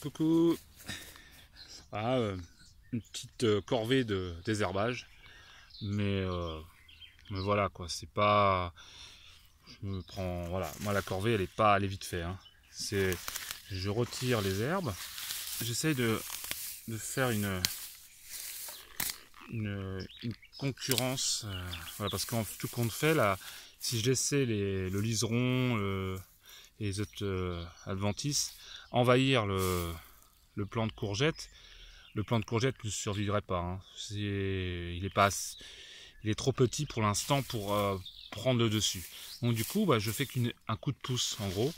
Coucou. Ah, une petite corvée de désherbage, mais, mais voilà quoi, c'est pas. Je me prends. Voilà, moi la corvée elle est pas. Elle est vite fait. Hein. C'est. Je retire les herbes, j'essaye de faire une concurrence. Voilà, parce qu'en tout compte fait, là, si je laissais le liseron et les autres adventices envahir le plant de courgette, le plant de courgette ne survivrait pas. Hein. Il est trop petit pour l'instant pour prendre le dessus. Donc du coup, je fais un coup de pouce en gros,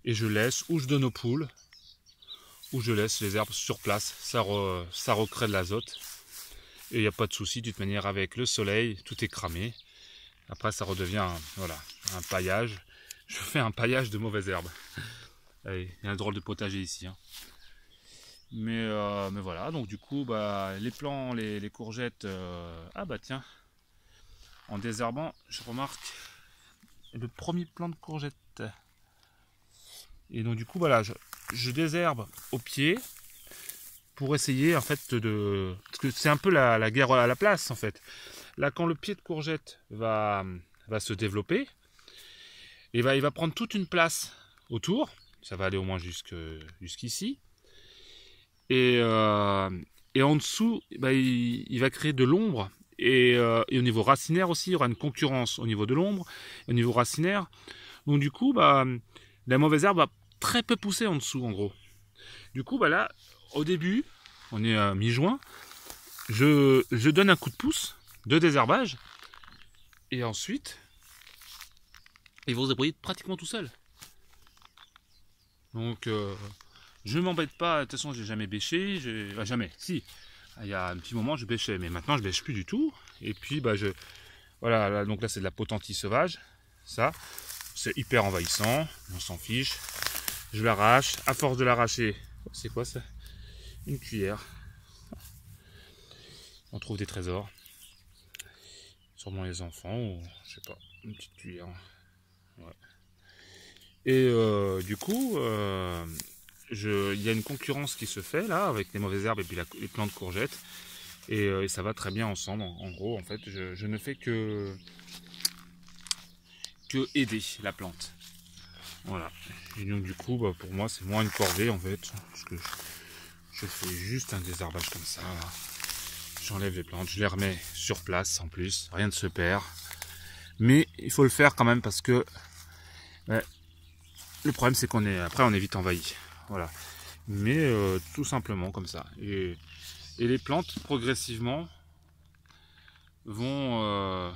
et je laisse, ou je donne aux poules, ou je laisse les herbes sur place. Ça recrée de l'azote. Et il n'y a pas de souci, de toute manière, avec le soleil, tout est cramé. Après, ça redevient voilà, un paillage. Je fais un paillage de mauvaises herbes. Allez, il y a un drôle de potager ici. Hein. Mais voilà, donc du coup, les plants, les courgettes, ah bah tiens, en désherbant, je remarque le premier plant de courgette. Et donc du coup, voilà, je désherbe au pied pour essayer en fait de... Parce que c'est un peu la guerre à la place en fait. Là, quand le pied de courgette va se développer, il va prendre toute une place autour, ça va aller au moins jusqu'ici. Et en dessous, il va créer de l'ombre. Et au niveau racinaire aussi, il y aura une concurrence au niveau de l'ombre, au niveau racinaire. Donc du coup, la mauvaise herbe va très peu pousser en dessous, en gros. Du coup, là, au début, on est à mi-juin, je donne un coup de pouce de désherbage. Et ensuite, ils vont se débrouiller pratiquement tout seuls. Donc, je ne m'embête pas. De toute façon, j'ai jamais bêché. Jamais. Si. Il y a un petit moment, je bêchais, mais maintenant, je bêche plus du tout. Et puis, voilà. Donc là, c'est de la potentille sauvage. Ça, c'est hyper envahissant. On s'en fiche. Je l'arrache. À force de l'arracher, c'est quoi ça? Une cuillère. On trouve des trésors. Sûrement les enfants ou je sais pas. Une petite cuillère. Ouais. Et du coup, il y a une concurrence qui se fait là avec les mauvaises herbes et puis les plants de courgettes. Et ça va très bien ensemble. En gros, en fait, je ne fais que aider la plante. Voilà. Et donc du coup, pour moi, c'est moins une corvée en fait, parce que je fais juste un désherbage comme ça. J'enlève les plantes, je les remets sur place en plus, rien ne se perd. Mais il faut le faire quand même parce que le problème c'est qu'on est après on est vite envahi. Voilà. Mais tout simplement comme ça. Et les plantes progressivement vont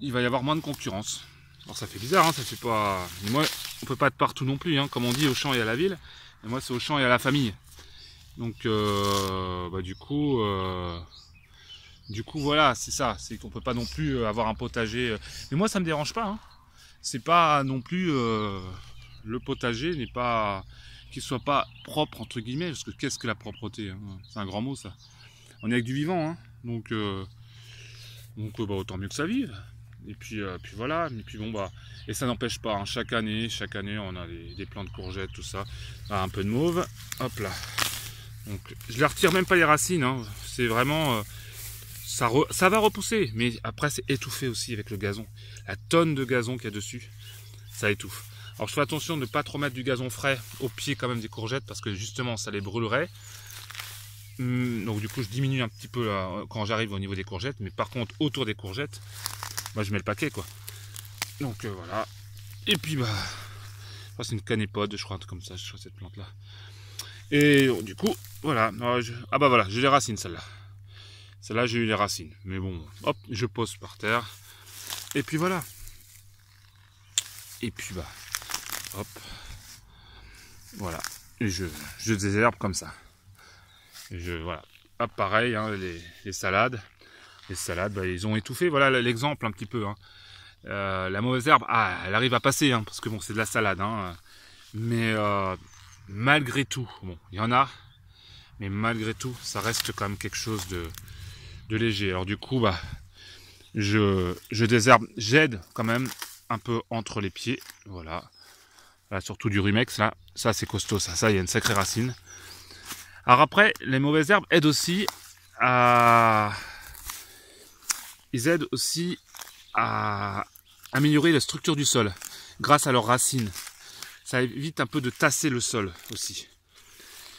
il va y avoir moins de concurrence. Alors ça fait bizarre, hein, ça fait pas. Mais moi, on peut pas être partout non plus, hein, comme on dit, au champ et à la ville. Et moi, c'est au champ et à la famille. Donc, du coup, voilà, c'est ça. C'est qu'on peut pas non plus avoir un potager. Mais moi, ça me dérange pas. Hein. C'est pas non plus le potager n'est pas qu'il soit pas propre entre guillemets, parce que qu'est-ce que la propreté, hein, c'est un grand mot ça. On est avec du vivant, hein, donc autant mieux que ça vive. Et puis voilà, et puis et ça n'empêche pas, hein, chaque année, on a des plants de courgettes, tout ça. Ah, un peu de mauve, hop là. Donc je les retire même pas les racines, hein. C'est vraiment, ça va repousser, mais après c'est étouffé aussi avec le gazon. La tonne de gazon qu'il y a dessus, ça étouffe. Alors je fais attention de ne pas trop mettre du gazon frais au pied quand même des courgettes, parce que justement ça les brûlerait. Donc du coup je diminue un petit peu là, quand j'arrive au niveau des courgettes, mais par contre autour des courgettes, je mets le paquet quoi. Donc voilà. Et puis c'est une canépode, je crois, un truc comme ça, je crois, cette plante là. Et du coup, voilà. Voilà, j'ai les racines celle-là. Celle-là j'ai eu les racines. Mais bon, hop, je pose par terre. Et puis voilà. Et puis hop. Voilà. Et je désherbe comme ça. Et voilà. Hop, pareil, hein, les salades. Les salades, ils ont étouffé. Voilà l'exemple un petit peu. Hein. La mauvaise herbe, elle arrive à passer, hein, parce que bon, c'est de la salade. Hein, mais malgré tout, bon, il y en a, mais malgré tout, ça reste quand même quelque chose de léger. Alors du coup, je désherbe, j'aide quand même un peu entre les pieds. Voilà. Voilà, surtout du Rumex là. Ça c'est costaud, ça il y a une sacrée racine. Alors après, les mauvaises herbes aident aussi à... Ils aident aussi à améliorer la structure du sol grâce à leurs racines. Ça évite un peu de tasser le sol aussi.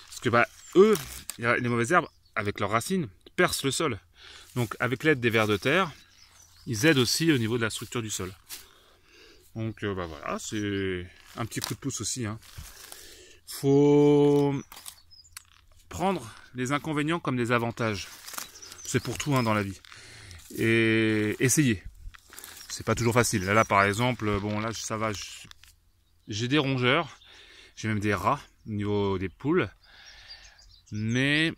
Parce que eux, les mauvaises herbes, avec leurs racines, percent le sol. Donc avec l'aide des vers de terre, ils aident aussi au niveau de la structure du sol. Donc voilà, c'est un petit coup de pouce aussi. Faut prendre les inconvénients comme des avantages. C'est pour tout dans la vie. Et essayer. C'est pas toujours facile. Là par exemple, bon là ça va. J'ai des rongeurs, j'ai même des rats au niveau des poules. Mais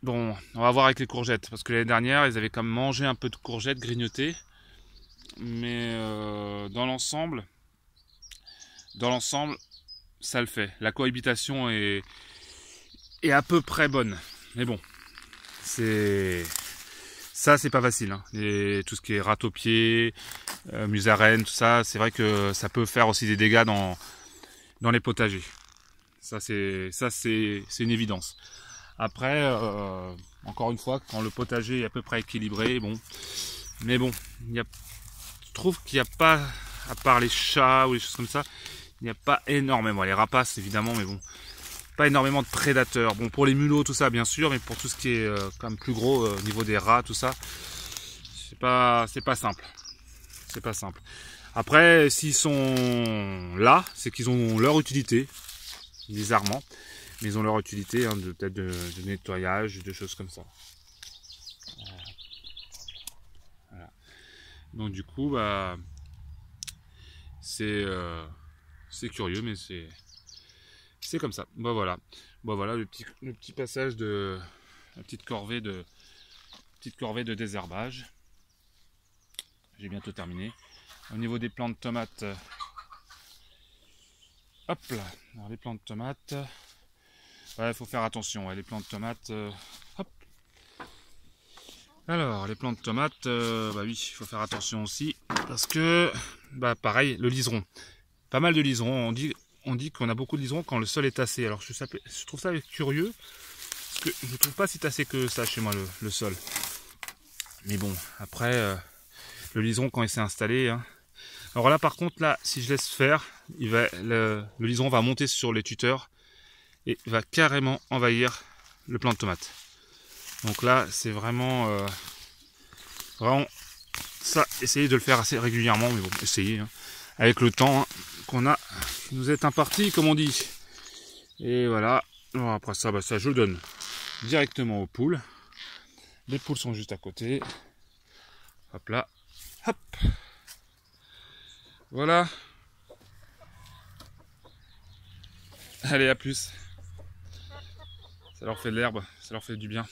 bon, on va voir avec les courgettes. Parce que l'année dernière, ils avaient quand même mangé un peu de courgettes, grignoté. Mais dans l'ensemble, ça le fait. La cohabitation est à peu près bonne. Mais bon, c'est pas facile. Et tout ce qui est ratopier, musarène, tout ça, c'est vrai que ça peut faire aussi des dégâts dans les potagers. Ça c'est une évidence. Après, encore une fois, quand le potager est à peu près équilibré, bon. Mais bon, je trouve qu'il n'y a pas, à part les chats ou les choses comme ça, il n'y a pas énormément. Les rapaces évidemment, mais bon, pas énormément de prédateurs. Bon, pour les mulots, tout ça, bien sûr, mais pour tout ce qui est quand même plus gros, au niveau des rats, tout ça, c'est pas simple. C'est pas simple. Après, s'ils sont là, c'est qu'ils ont leur utilité, bizarrement. Mais ils ont leur utilité, peut-être de nettoyage, de choses comme ça. Voilà. Donc du coup, c'est curieux, mais c'est comme ça. Voilà. Voilà le petit passage de la petite corvée de désherbage. J'ai bientôt terminé. Au niveau des plants de tomates, hop là. Alors les plants de tomates, il faut faire attention. Les plants de tomates, hop. Alors les plants de tomates, oui, il faut faire attention aussi parce que, pareil, le liseron. Pas mal de liserons. On dit qu'on a beaucoup de liserons quand le sol est tassé. Alors je trouve ça curieux parce que je ne trouve pas si tassé que ça chez moi le sol. Mais bon, après le liseron quand il s'est installé. Alors là par contre là, si je laisse faire, le liseron va monter sur les tuteurs et va carrément envahir le plant de tomate. Donc là c'est vraiment ça, essayez de le faire assez régulièrement, mais bon, essayez avec le temps qui nous est imparti, comme on dit. Et voilà. Bon, après ça, ça je le donne directement aux poules. Les poules sont juste à côté. Hop là. Hop. Voilà. Allez, à plus. Ça leur fait de l'herbe, ça leur fait du bien.